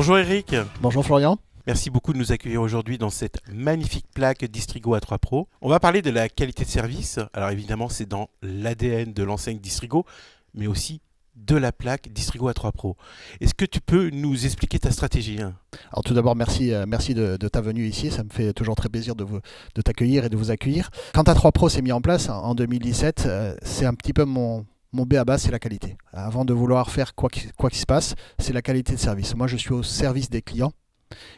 Bonjour Eric. Bonjour Florian. Merci beaucoup de nous accueillir aujourd'hui dans cette magnifique plaque Distrigo A3 Pro. On va parler de la qualité de service. Alors évidemment, c'est dans l'ADN de l'enseigne Distrigo, mais aussi de la plaque Distrigo A3 Pro. Est-ce que tu peux nous expliquer ta stratégie? Alors tout d'abord, merci de ta venue ici. Ça me fait toujours très plaisir de t'accueillir et de vous accueillir. Quand A3 Pro s'est mis en place en 2017, c'est un petit peu mon b.a.-ba, c'est la qualité. Avant de vouloir faire quoi qu'il se passe, c'est la qualité de service. Moi, je suis au service des clients.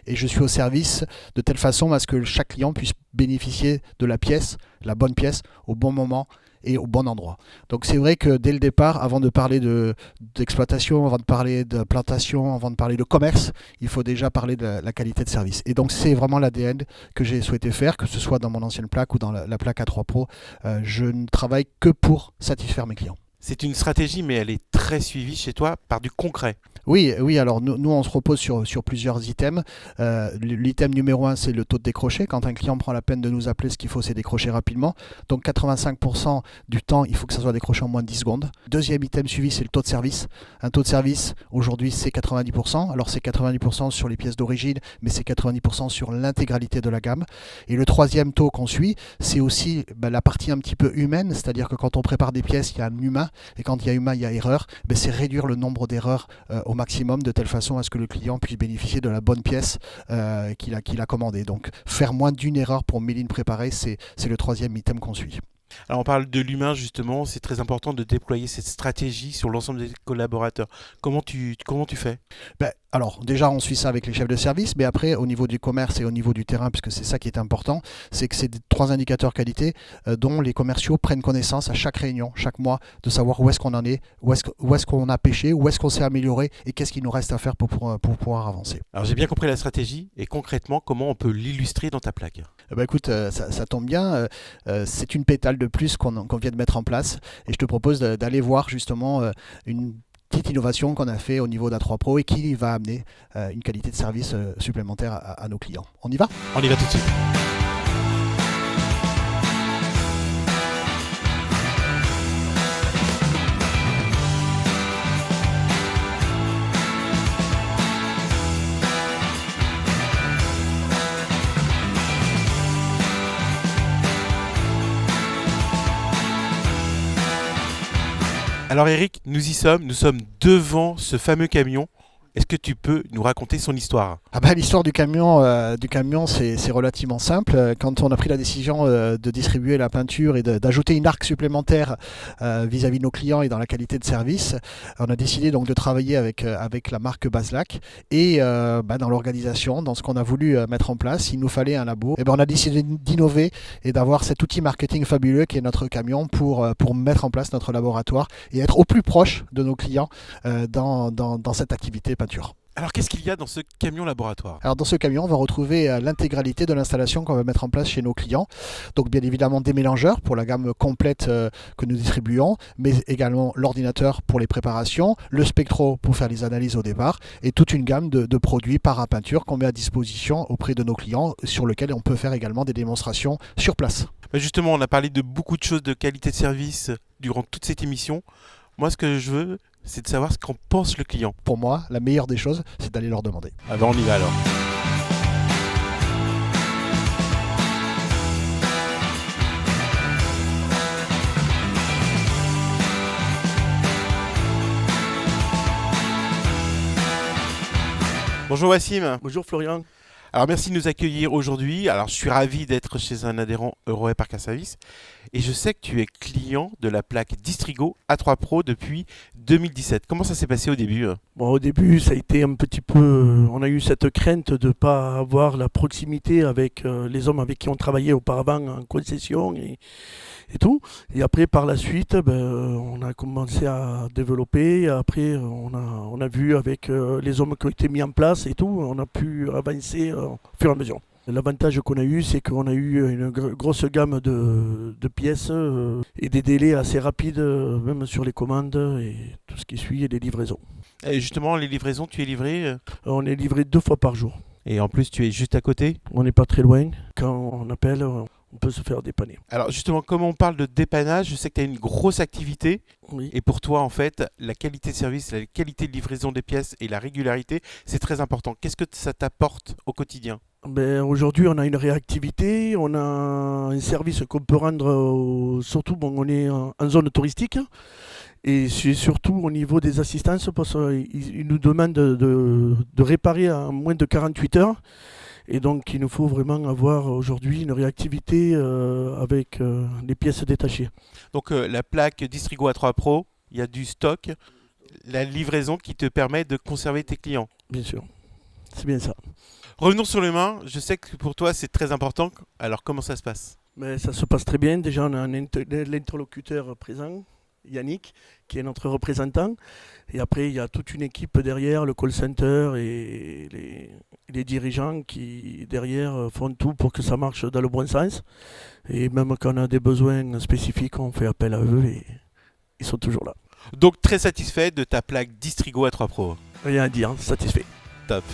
Et je suis au service de telle façon à ce que chaque client puisse bénéficier de la pièce, la bonne pièce, au bon moment et au bon endroit. Donc c'est vrai que dès le départ, avant de parler d'exploitation, avant de parler de plantation, avant de parler de commerce, il faut déjà parler de la qualité de service. Et donc c'est vraiment l'ADN que j'ai souhaité faire, que ce soit dans mon ancienne plaque ou dans la plaque A3 Pro. Je ne travaille que pour satisfaire mes clients. C'est une stratégie, mais elle est très suivie chez toi par du concret. Oui, alors nous on se repose sur plusieurs items. L'item numéro 1, c'est le taux de décroché. Quand un client prend la peine de nous appeler, ce qu'il faut, c'est décrocher rapidement. Donc 85% du temps, il faut que ça soit décroché en moins de 10 secondes. Deuxième item suivi, c'est le taux de service. Un taux de service, aujourd'hui, c'est 90%. Alors c'est 90% sur les pièces d'origine, mais c'est 90% sur l'intégralité de la gamme. Et le troisième taux qu'on suit, c'est aussi la partie un petit peu humaine, c'est-à-dire que quand on prépare des pièces, il y a un humain, et quand il y a humain, il y a erreur. C'est réduire le nombre d'erreurs au maximum, de telle façon à ce que le client puisse bénéficier de la bonne pièce qu'il a commandée. Donc faire moins d'une erreur pour 1000 lignes préparées, c'est le troisième item qu'on suit. Alors on parle de l'humain justement, c'est très important de déployer cette stratégie sur l'ensemble des collaborateurs. Comment tu fais? Alors déjà on suit ça avec les chefs de service, mais après au niveau du commerce et au niveau du terrain, puisque c'est ça qui est important, c'est que c'est 3 indicateurs qualité dont les commerciaux prennent connaissance à chaque réunion, chaque mois, de savoir où est-ce qu'on en est, où est-ce qu'on a pêché, où est-ce qu'on s'est amélioré et qu'est-ce qu'il nous reste à faire pour pouvoir avancer. Alors j'ai bien compris la stratégie et concrètement comment on peut l'illustrer dans ta plaque? Écoute, ça tombe bien, c'est une pétale de plus qu'on vient de mettre en place et je te propose d'aller voir justement une petite innovation qu'on a fait au niveau d'A3 Pro et qui va amener une qualité de service supplémentaire à nos clients. On y va? On y va tout de suite. Alors Eric, nous sommes devant ce fameux camion. Est-ce que tu peux nous raconter son histoire? L'histoire du camion, c'est relativement simple. Quand on a pris la décision de distribuer la peinture et d'ajouter une arc supplémentaire vis-à-vis de nos clients et dans la qualité de service, on a décidé donc de travailler avec la marque Baslac et dans l'organisation, dans ce qu'on a voulu mettre en place, il nous fallait un labo. Et on a décidé d'innover et d'avoir cet outil marketing fabuleux qui est notre camion pour mettre en place notre laboratoire et être au plus proche de nos clients dans cette activité peinture. Alors qu'est-ce qu'il y a dans ce camion laboratoire? Alors dans ce camion, on va retrouver l'intégralité de l'installation qu'on va mettre en place chez nos clients. Donc bien évidemment des mélangeurs pour la gamme complète que nous distribuons, mais également l'ordinateur pour les préparations, le spectro pour faire les analyses au départ, et toute une gamme de produits para-peinture qu'on met à disposition auprès de nos clients, sur lesquels on peut faire également des démonstrations sur place. Justement, on a parlé de beaucoup de choses de qualité de service durant toute cette émission. Moi, ce que je veux, c'est de savoir ce qu'en pense le client. Pour moi, la meilleure des choses, c'est d'aller leur demander. On y va alors. Bonjour Wassim. Bonjour Florian. Alors merci de nous accueillir aujourd'hui. Alors je suis ravi d'être chez un adhérent Euro Parc à Service et je sais que tu es client de la plaque Distrigo A3 Pro depuis 2017. Comment ça s'est passé au début? Au début, ça a été un petit peu... On a eu cette crainte de ne pas avoir la proximité avec les hommes avec qui on travaillait auparavant en concession et tout. Et après, par la suite, on a commencé à développer. Et après, on a vu avec les hommes qui ont été mis en place et tout, on a pu avancer au fur et à mesure. L'avantage qu'on a eu, c'est qu'on a eu une grosse gamme de pièces et des délais assez rapides, même sur les commandes et tout ce qui suit et les livraisons. Et justement, les livraisons, tu es livré On est livré 2 fois par jour. Et en plus, tu es juste à côté? On n'est pas très loin. Quand on appelle, on peut se faire dépanner. Alors justement, comme on parle de dépannage, je sais que tu as une grosse activité. Oui. Et pour toi, en fait, la qualité de service, la qualité de livraison des pièces et la régularité, c'est très important. Qu'est-ce que ça t'apporte au quotidien ? Ben, aujourd'hui, on a une réactivité, on a un service qu'on peut rendre, surtout on est en zone touristique, et c'est surtout au niveau des assistances, parce qu'ils nous demandent de réparer en moins de 48 heures, et donc il nous faut vraiment avoir aujourd'hui une réactivité avec les pièces détachées. Donc la plaque Distrigo A3 Pro, il y a du stock, la livraison qui te permet de conserver tes clients. Bien sûr, c'est bien ça. Revenons sur les mains, je sais que pour toi c'est très important, alors comment ça se passe ? Mais ça se passe très bien. Déjà, on a l'interlocuteur présent, Yannick, qui est notre représentant. Et après, il y a toute une équipe derrière, le call center et les dirigeants qui, derrière, font tout pour que ça marche dans le bon sens. Et même quand on a des besoins spécifiques, on fait appel à eux et ils sont toujours là. Donc très satisfait de ta plaque Distrigo A3 Pro. Rien à dire, satisfait. Top.